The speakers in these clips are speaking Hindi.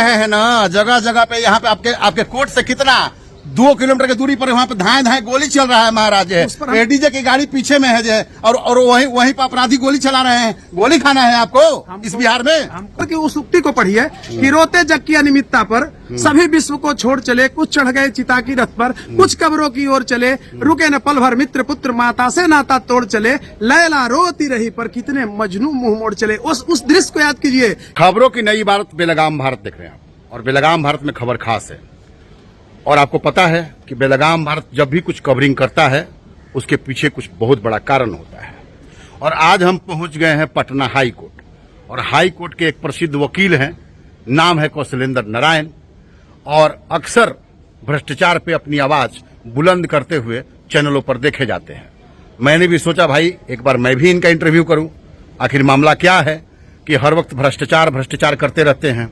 है ना, जगह जगह पे यहाँ पे आपके कोर्ट से कितना 2 किलोमीटर की दूरी पर वहाँ पे धाए धाए गोली चल रहा है महाराज है। एडीजे की गाड़ी पीछे में है जो और वहीं पर अपराधी गोली चला रहे हैं। गोली खाना है आपको इस बिहार में। हमको की उस उक्ति को पढ़िए कि रोते जग की अनियमितता पर सभी विश्व को छोड़ चले, कुछ चढ़ गए चिता की रथ पर, कुछ कब्रों की ओर चले, रुके न पल भर मित्र पुत्र माता से नाता तोड़ चले, लैला रोती रही पर कितने मजनू मुंह मोड़ चले। उस दृश्य को याद कीजिए। खबरों की नई इबारत बेलगाम भारत देख रहे हैं आप, और बेलगाम भारत में खबर खास है। और आपको पता है कि बेलगाम भारत जब भी कुछ कवरिंग करता है उसके पीछे कुछ बहुत बड़ा कारण होता है। और आज हम पहुंच गए हैं पटना हाई कोर्ट, और हाई कोर्ट के एक प्रसिद्ध वकील हैं, नाम है कौशलेंद्र नारायण, और अक्सर भ्रष्टाचार पे अपनी आवाज बुलंद करते हुए चैनलों पर देखे जाते हैं। मैंने भी सोचा भाई एक बार मैं भी इनका इंटरव्यू करूं, आखिर मामला क्या है कि हर वक्त भ्रष्टाचार करते रहते हैं।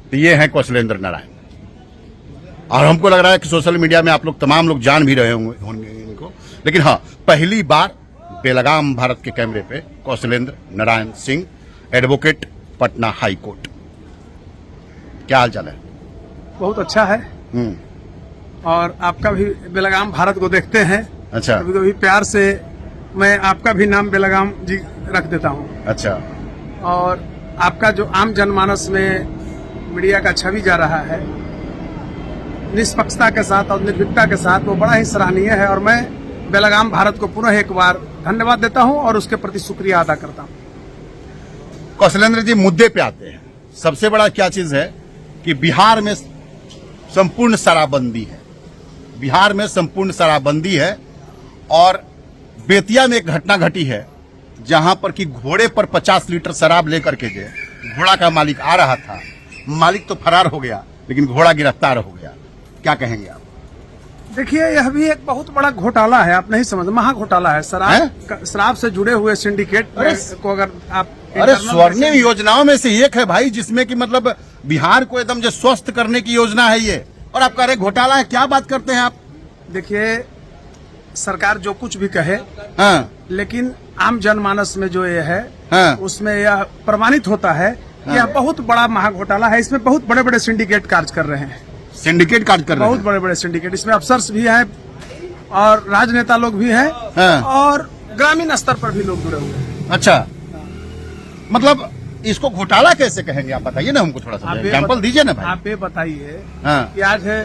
तो ये हैं कौशलेंद्र नारायण, और हमको लग रहा है कि सोशल मीडिया में आप लोग तमाम लोग जान भी रहे होंगे इनको, लेकिन हाँ, पहली बार बेलगाम भारत के कैमरे पे Kaushalendra Narayan Singh, advocate, Patna high court. क्या हाल चाल है? बहुत अच्छा है। और आपका भी बेलगाम भारत को देखते हैं। अच्छा। कभी कभी प्यार से मैं आपका भी नाम बेलगाम जी रख देता हूँ। अच्छा। और आपका जो आम जनमानस में मीडिया का छवि जा रहा है निष्पक्षता के साथ और निर्भीकता के साथ, वो बड़ा ही सराहनीय है। और मैं बेलगाम भारत को पुनः एक बार धन्यवाद देता हूं और उसके प्रति शुक्रिया अदा करता हूं। कौशलेंद्र जी, मुद्दे पे आते हैं। सबसे बड़ा क्या चीज है कि बिहार में संपूर्ण शराबबंदी है। बिहार में संपूर्ण शराबबंदी है, और बेतिया में एक घटना घटी है जहां पर कि घोड़े पर 50 लीटर शराब लेकर के जो घोड़ा का मालिक आ रहा था, मालिक तो फरार हो गया लेकिन घोड़ा गिरफ्तार हो गया। क्या कहेंगे आप? देखिए, यह भी एक बहुत बड़ा घोटाला है। आप नहीं समझ, महा घोटाला है। शराब से जुड़े हुए सिंडिकेट को अगर आप स्वर्णिम योजनाओं में से एक है भाई, जिसमें कि मतलब बिहार को एकदम जो स्वस्थ करने की योजना है ये, और आप कह रहे घोटाला है। क्या बात करते हैं आप? देखिए, सरकार जो कुछ भी कहे, हाँ, लेकिन आम जनमानस में जो ये है, हाँ, उसमें यह प्रमाणित होता है कि यह बहुत बड़ा महा घोटाला है। इसमें बहुत बड़े बड़े सिंडिकेट कार्य कर रहे हैं। सिंडिकेट कार्य कर रहे हैं, बहुत बड़े बड़े सिंडिकेट। इसमें अफसर्स भी हैं और राजनेता लोग भी हैं, हाँ, और ग्रामीण स्तर पर भी लोग जुड़े हुए हैं। अच्छा, मतलब इसको घोटाला कैसे कहेंगे आप बताइए ना, हमको थोड़ा सा एग्जाम्पल दीजिए ना भाई। आप ये बताइए, हाँ, कि आज है,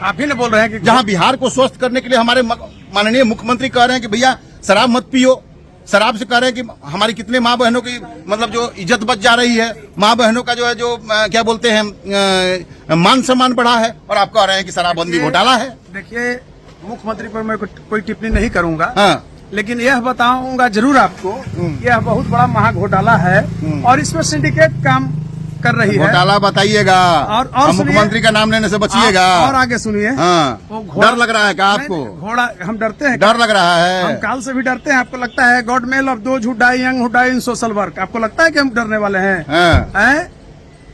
आप ही ने बोल रहे हैं कि जहाँ बिहार को स्वस्थ करने के लिए हमारे माननीय मुख्यमंत्री कह रहे हैं कि भैया शराब मत पियो। शराब से कह रहे हैं कि हमारी कितने माँ बहनों की मतलब जो इज्जत बच जा रही है, माँ बहनों का जो है जो क्या बोलते हैं मान सम्मान बढ़ा है, और आप कह रहे हैं कि शराबबंदी घोटाला है। देखिए, मुख्यमंत्री पर मैं कोई टिप्पणी नहीं करूंगा, हाँ, लेकिन यह बताऊंगा जरूर आपको, यह बहुत बड़ा महा घोटाला है और इसमें सिंडिकेट काम कर रही है। घोटाला बताइएगा, और मुख्यमंत्री का नाम लेने से बचिएगा। और आगे सुनिए। हाँ, डर लग रहा है क्या आपको? घोड़ा, हम डरते हैं? डर लग रहा है? हम काल से भी डरते हैं। आपको लगता है God male of those who die young who die in social work, आपको लगता है कि हम डरने वाले हैं? हैं?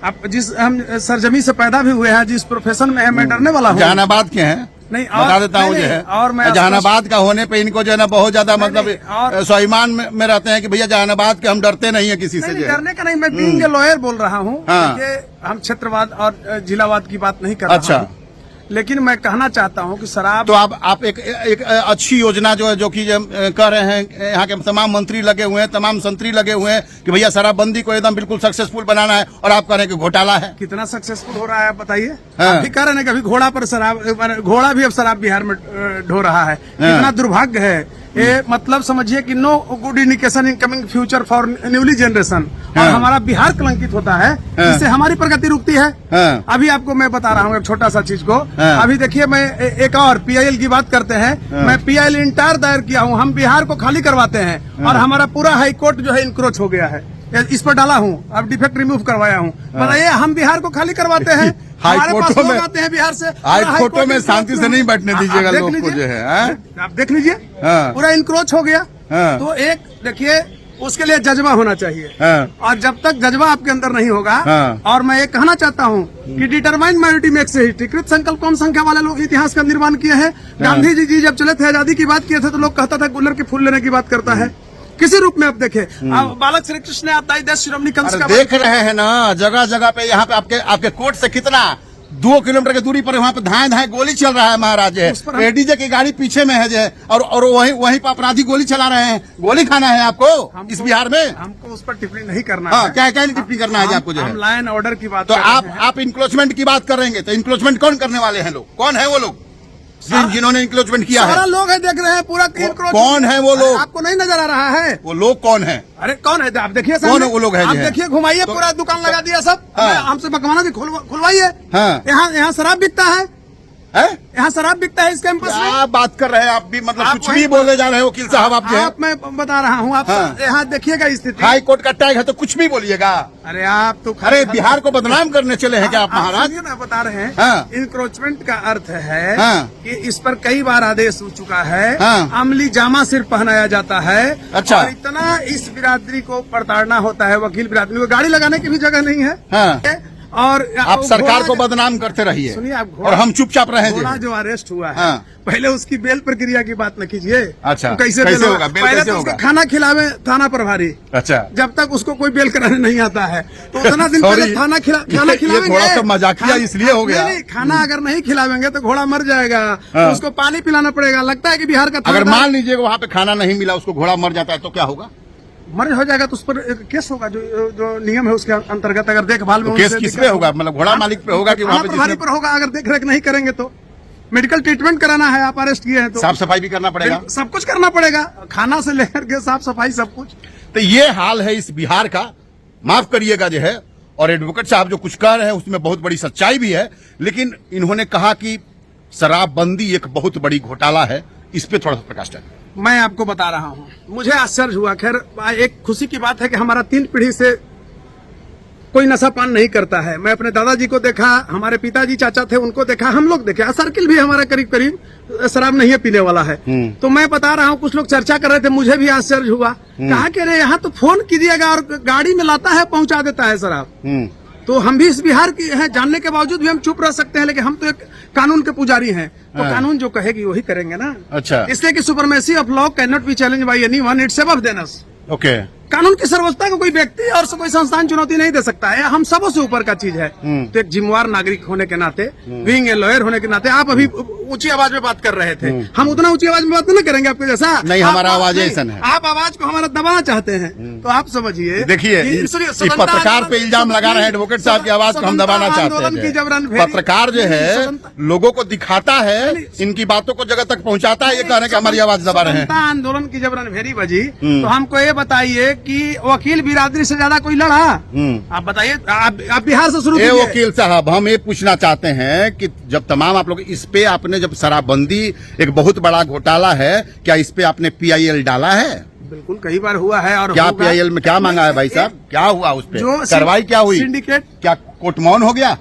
आप जिस हम सरजमी से पैदा भी हुए हैं, जिस प्रोफेशन में है, मैं डरने वाला हूँ? जहानाबाद के हैं, नहीं, बता देता हूँ जो है, और मैं जहानाबाद का होने पे इनको जो है ना बहुत ज्यादा मतलब स्वाभिमान में रहते हैं कि भैया जहानाबाद के हम डरते नहीं है किसी से। डरने का नहीं, मैं बीइंग ए लॉयर बोल रहा हूँ। हम क्षेत्रवाद और जिलावाद की बात नहीं कर रहा हूँ, लेकिन मैं कहना चाहता हूं कि शराब, तो आप एक अच्छी योजना जो है, जो कि कह रहे हैं, यहाँ के तमाम मंत्री लगे हुए हैं, तमाम संतरी लगे हुए हैं कि भैया शराबबंदी को एकदम बिल्कुल सक्सेसफुल बनाना है, और आप कह रहे हैं कि घोटाला है। कितना सक्सेसफुल हो रहा है आप बताइए? आप भी कह रहे हैं कि अभी घोड़ा पर शराब, घोड़ा भी अब शराब बिहार में ढो रहा है। कितना दुर्भाग्य है ये। मतलब समझिए कि no good indication in coming future for newly generation, और हमारा बिहार कलंकित होता है, जिससे हमारी प्रगति रुकती है। अभी आपको मैं बता रहा हूँ एक छोटा सा चीज को। अभी देखिए, मैं एक और PIL की बात करते हैं, मैं PIL इंटायर दायर किया हूँ, हम बिहार को खाली करवाते हैं, और हमारा पूरा हाई कोर्ट जो है इंक्रोच हो गया है, इस पर डाला हूँ, अब डिफेक्ट रिमूव करवाया हूँ। बताइए, हम बिहार को खाली करवाते हैं, हमारे पास लोग आते हैं बिहार से। हाई कोर्टों में शांति से नहीं बैठने दीजिएगा लोग को जो है। आप देख लीजिए, पूरा इंक्रोच हो गया। तो एक देखिए, उसके लिए जज्बा होना चाहिए, और जब तक जज्बा आपके अंदर नहीं होगा, और मैं ये कहना चाहता हूँ कि डिटरमाइंड माइनॉरिटी मेक्स हिस्ट्री, कृत संकल्प कम संख्या वाले लोग इतिहास का निर्माण किए हैं। गांधी जी जब चले थे, आजादी की बात किए थे, तो लोग कहता था गुल्लर के फूल लेने की बात करता है। किसी रूप में आप देखे, आप बालक श्री कृष्ण ने आपदाई देश शिरोमणि कंस का देख रहे हैं ना, जगह जगह पे यहाँ पे आपके कोर्ट से कितना 2 किलोमीटर की दूरी पर वहाँ पे धाए धाए गोली चल रहा है महाराज। एडीजे की गाड़ी पीछे में है जो, और वहीं पर अपराधी गोली चला रहे हैं। गोली खाना है आपको इस बिहार में? हमको उस पर टिप्पणी नहीं करना है। है। क्या टिप्पणी करना है आपको जो है? हम लॉ एंड ऑर्डर की बात तो आप इंक्रोचमेंट की बात करेंगे तो इंक्रोचमेंट कौन करने वाले हैं लोग? कौन है वो लोग जिन्होंने इंक्रोचमेंट किया है? सारा लोग है, देख रहे हैं पूरा। कौन है वो लोग? आपको नहीं नजर आ रहा है? वो लोग कौन है? अरे कौन है? आप देखिए कौन है वो लोग है? आप देखिए, घुमाइए, पूरा दुकान लगा दिया सब। हमसे बकवाना की खुलवाइए। यहाँ शराब बिकता है, यहाँ शराब बिकता है इस कैंपस में। क्या बात कर रहे हैं आप भी? मतलब कुछ भी बोले जा रहे हो वकील साहब आप जो है। मैं बता रहा हूँ, आप यहाँ देखिएगा स्थिति। हाई कोर्ट का टैग है तो कुछ भी बोलिएगा। अरे आप तो अरे बिहार को बदनाम करने चले हैं क्या आप महाराज? ना बता रहे हैं, इंक्रोचमेंट का अर्थ है कि इस पर कई बार आदेश हो चुका है, अमली जामा सिर पहनाया जाता है। अच्छा। और इतना इस बिरादरी को प्रताड़ना होता है, वकील बिरादरी को गाड़ी लगाने की भी जगह नहीं है। और आप सरकार को बदनाम करते रहिए। सुनिए, आप और हम चुपचाप रहे। घोड़ा जो अरेस्ट हुआ है, पहले उसकी बेल प्रक्रिया की बात न कीजिए। अच्छा, तो कैसे होगा? पहले तो उसका खाना खिलावे थाना प्रभारी। अच्छा, जब तक उसको कोई बेल कराने नहीं आता है तो उतना दिन पहले खाना खिलावेंगे। थोड़ा सा मजाकिया इसलिए हो गया। नहीं, खाना अगर नहीं खिलावेंगे तो घोड़ा मर जाएगा। तो उसको पानी पिलाना पड़ेगा। लगता है कि बिहार का, अगर मान लीजिए वहाँ पे खाना नहीं मिला, उसको घोड़ा मर जाता है तो क्या होगा? मर हो जाएगा तो उस पर एक केस होगा, जो नियम है उसके अंतर्गत। अगर देखभाल में केस किस पे होगा? मतलब घोड़ा मालिक पे होगा कि वहाँ पे प्रभारी पर होगा? अगर देख रेख नहीं करेंगे तो मेडिकल ट्रीटमेंट कराना है, आप अरेस्ट किए हैं तो साफ सफाई भी करना पड़ेगा। सब कुछ करना पड़ेगा, खाना से लेकर के साफ सफाई सब कुछ। तो ये हाल है इस बिहार का। माफ करिएगा जो है। और एडवोकेट साहब जो कुछ कह रहे हैं उसमें बहुत बड़ी सच्चाई भी है, लेकिन इन्होंने कहा कि शराबबंदी एक बहुत बड़ी घोटाला है। इस पे थोड़ा सा प्रकाश डालिए। मैं आपको बता रहा हूँ, मुझे आश्चर्य हुआ। खैर, एक खुशी की बात है कि हमारा 3 पीढ़ी से कोई नशा पान नहीं करता है। मैं अपने दादाजी को देखा, हमारे पिताजी चाचा थे उनको देखा, हम लोग देखे। सर्किल भी हमारा करीब करीब शराब नहीं पीने वाला है। तो मैं बता रहा हूँ, कुछ लोग चर्चा कर रहे थे, मुझे भी आश्चर्य हुआ। कहा कि अरे यहाँ तो फोन कीजिएगा और गाड़ी में लाता है, पहुंचा देता है शराब। तो हम भी इस बिहार की हैं, जानने के बावजूद भी हम चुप रह सकते हैं, लेकिन हम तो एक कानून के पुजारी हैं। तो कानून जो कहेगी वही करेंगे ना। अच्छा। इसलिए कि supremacy of law can not be challenge by anyone, it's above than us. Okay. कानून की सर्वोच्चता को कोई व्यक्ति और कोई संस्थान चुनौती नहीं दे सकता है। हम सबों से ऊपर का चीज है। तो एक जिम्मेवार नागरिक होने के नाते, बीइंग ए लॉयर होने के नाते, आप अभी ऊंची आवाज में बात कर रहे थे। हम उतना ऊंची आवाज में बात नहीं करेंगे आपके जैसा। नहीं, हमारा आवाज ऐसा है। आप आवाज को हमारा दबाना चाहते हैं, तो आप समझिए। देखिए, पत्रकार पे इल्जाम लगा रहे हैं एडवोकेट साहब की आवाज को हम दबाना चाहते हैं। पत्रकार जो है लोगों को दिखाता है, इनकी बातों को जगह तक पहुंचाता है, ये कह रहे हैं कि हमारी आवाज दबा रहे हैं। आंदोलन की जब रणभेरी बजी तो हमको ये बताइए कि वकील बिरादरी से ज्यादा कोई लड़ा? आप बताइए। आप बिहार से शुरू कीजिए। वकील साहब, हम ये पूछना चाहते हैं कि जब तमाम आप लोग इस पे आपने, जब शराबबंदी एक बहुत बड़ा घोटाला है, क्या इस पे आपने PIL डाला है? बिल्कुल, कई बार हुआ है। और क्या PIL में क्या मांगा है भाई साहब? क्या हुआ उस पे? कार्रवाई क्या हुई? सिंडिकेट क्या कोर्ट मौन हो गया?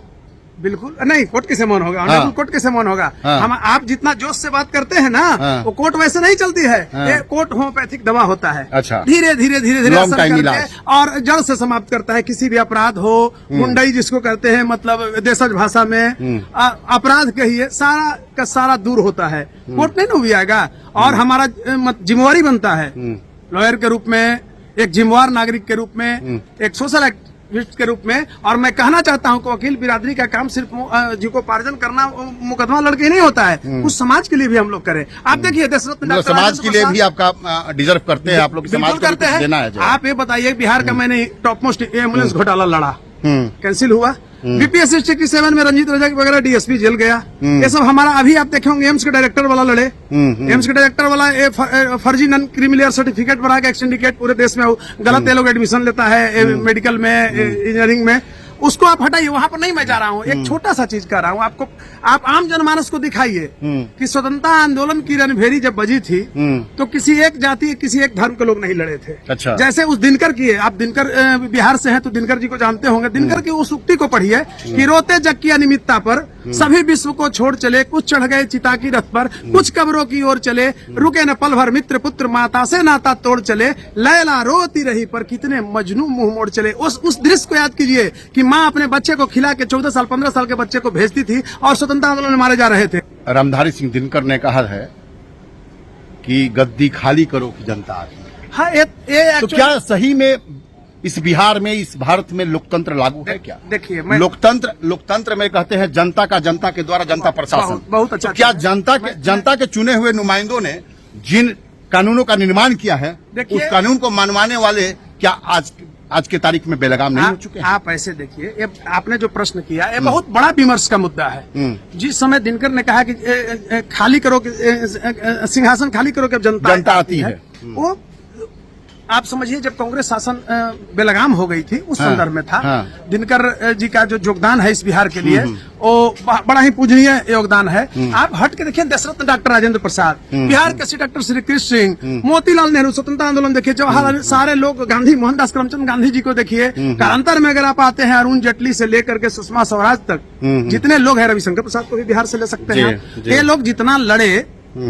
बिल्कुल नहीं, कोर्ट कैसे मौन होगा? कोर्ट कैसे मौन होगा? हम आप जितना जोश से बात करते हैं ना, वो कोर्ट वैसे नहीं चलती है। ये कोर्ट होम्योपैथिक दवा होता है। अच्छा। धीरे धीरे धीरे धीरे असर करके और जड़ से समाप्त करता है। किसी भी अपराध हो, मुंडई जिसको कहते हैं, मतलब देशज भाषा में अपराध कहिए, सारा का सारा दूर होता है। कोर्ट नहीं ना भी आएगा। और हमारा जिम्मेवारी बनता है लॉयर के रूप में, एक जिम्मेवार नागरिक के रूप में, एक सोशल एक्टिविस्ट के रूप में। और मैं कहना चाहता हूं कि वकील बिरादरी का काम सिर्फ जीविकोपार्जन करना, मुकदमा लड़के नहीं होता है, कुछ समाज के लिए भी हम लोग करें। आप देखिए, दशरथ समाज के लिए भी आपका डिजर्व करते हैं, आप लोग समाज को करते हैं। आप ये बताइए, बिहार का मैंने टॉप मोस्ट एम्बुलेंस घोटाला लड़ा, कैंसिल हुआ। BPSC 67 में रंजीत रजक वगैरह DSP जेल गया। ये सब हमारा, अभी आप देखे होंगे एम्स के डायरेक्टर वाला लड़े। एम्स के डायरेक्टर वाला फर्जी नन क्रीमिलियर सर्टिफिकेट बना के, एक सिंडिकेट पूरे देश में गलत ये लोग एडमिशन लेता है मेडिकल में, इंजीनियरिंग में, उसको आप हटाइए। वहां पर नहीं मैं जा रहा हूँ, एक छोटा सा चीज कर रहा हूँ आपको। आप आम जनमानस को दिखाइए कि स्वतंत्रता आंदोलन की रणभेरी जब बजी थी तो किसी एक जाति, किसी एक धर्म के लोग नहीं लड़े थे। अच्छा। जैसे उस दिनकर की है, आप दिनकर बिहार से हैं तो दिनकर जी को जानते होंगे। दिनकर की उस उक्ति को पढ़िए कि रोते जग की अनिमित्ता पर सभी विश्व को छोड़ चले, कुछ चढ़ गए चिता की रथ पर, कुछ कब्रों की ओर चले, रुके न पल भर मित्र पुत्र, माता से नाता तोड़ चले, लैला रोती रही पर कितने मजनू मुंह मोड़ चले। उस दृश्य को याद कीजिए कि माँ अपने बच्चे को खिला के 14 साल 15 साल के बच्चे को भेजती थी और स्वतंत्रता आंदोलन में मारे जा रहे थे। रामधारी सिंह दिनकर ने कहा है कि गद्दी खाली करो कि जनता आती है। हाँ, ये तो actually- क्या सही में इस बिहार में, इस भारत में लोकतंत्र लागू है क्या? देखिए, लोकतंत्र में कहते हैं जनता का, जनता के द्वारा जनता प्रशासन। बहुत अच्छा। तो क्या जनता के चुने हुए नुमाइंदों ने जिन कानूनों का निर्माण किया है, देखिए- उस कानून को मनवाने वाले क्या आज के तारीख में बेलगाम नहीं हो चुके हैं? आप ऐसे देखिए, ये आपने जो प्रश्न किया, ये बहुत बड़ा विमर्श का मुद्दा है। जिस समय दिनकर ने कहा कि खाली करो, सिंहासन खाली करो कि अब जनता आती है। वो आप समझिए, जब कांग्रेस शासन बेलगाम हो गई थी, उस संदर्भ में था। हाँ। दिनकर जी का जो योगदान है इस बिहार के लिए, वो बड़ा ही पूजनीय योगदान है। आप हट के देखिए, दशरथ डॉक्टर राजेंद्र प्रसाद, बिहार के डॉक्टर श्री कृष्ण सिंह, मोतीलाल नेहरू, स्वतंत्रता आंदोलन देखिए, जवाहरलाल, सारे लोग, गांधी, मोहनदास करमचंद गांधी जी को देखिए। कालांतर में अगर आप आते हैं, अरुण जेटली से लेकर के सुषमा स्वराज तक, जितने लोग हैं, रविशंकर प्रसाद को भी बिहार से ले सकते हैं। ये लोग जितना लड़े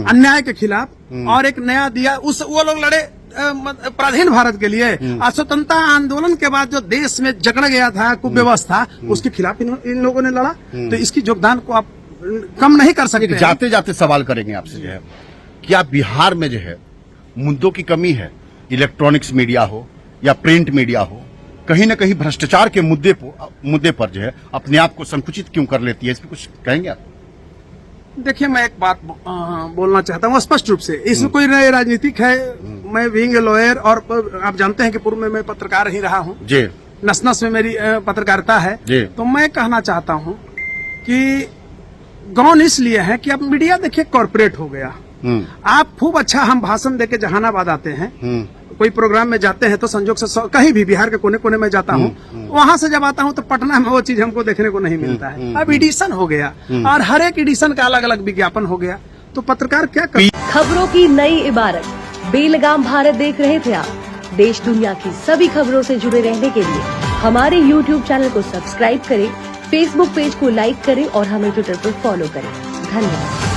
अन्याय के खिलाफ और एक नया दिया, वो लोग लड़े पराधीन भारत के लिए। स्वतंत्रता आंदोलन के बाद जो देश में जकड़ गया था कुव्यवस्था, उसके खिलाफ इन लोगों ने लड़ा। तो इसकी योगदान को आप कम नहीं कर सकते। जाते जाते सवाल करेंगे आपसे, जो है क्या बिहार में जो है मुद्दों की कमी है? इलेक्ट्रॉनिक्स मीडिया हो या प्रिंट मीडिया हो, कहीं न कहीं भ्रष्टाचार के मुद्दे पर जो है अपने आप को संकुचित क्यों कर लेती है? इस पर कुछ कहेंगे आप? देखिए, मैं एक बात बोलना चाहता हूँ स्पष्ट रूप से। इसमें कोई नए राजनीतिक है, मैं बीइंग ए लॉयर, और आप जानते हैं कि पूर्व में मैं पत्रकार ही रहा हूँ जी, नस नस में मेरी पत्रकारिता है जी। तो मैं कहना चाहता हूँ कि गौन इसलिए है कि अब मीडिया देखिए कॉर्पोरेट हो गया। आप खूब अच्छा, हम भाषण देके जहानाबाद आते हैं, कोई प्रोग्राम में जाते हैं तो संजोग से कहीं भी बिहार के कोने कोने में जाता हूँ, वहां से जब आता हूँ तो पटना में वो चीज हमको देखने को नहीं मिलता है। अब एडिशन हो गया और हर एक एडिशन का अलग अलग विज्ञापन हो गया, तो पत्रकार क्या कर। खबरों की नई इबारत, बेलगाम भारत देख रहे थे आप। देश दुनिया की सभी खबरों से जुड़े रहने के लिए हमारे YouTube चैनल को सब्सक्राइब करें, Facebook पेज को लाइक करें और हमें ट्विटर पर फॉलो करें। धन्यवाद।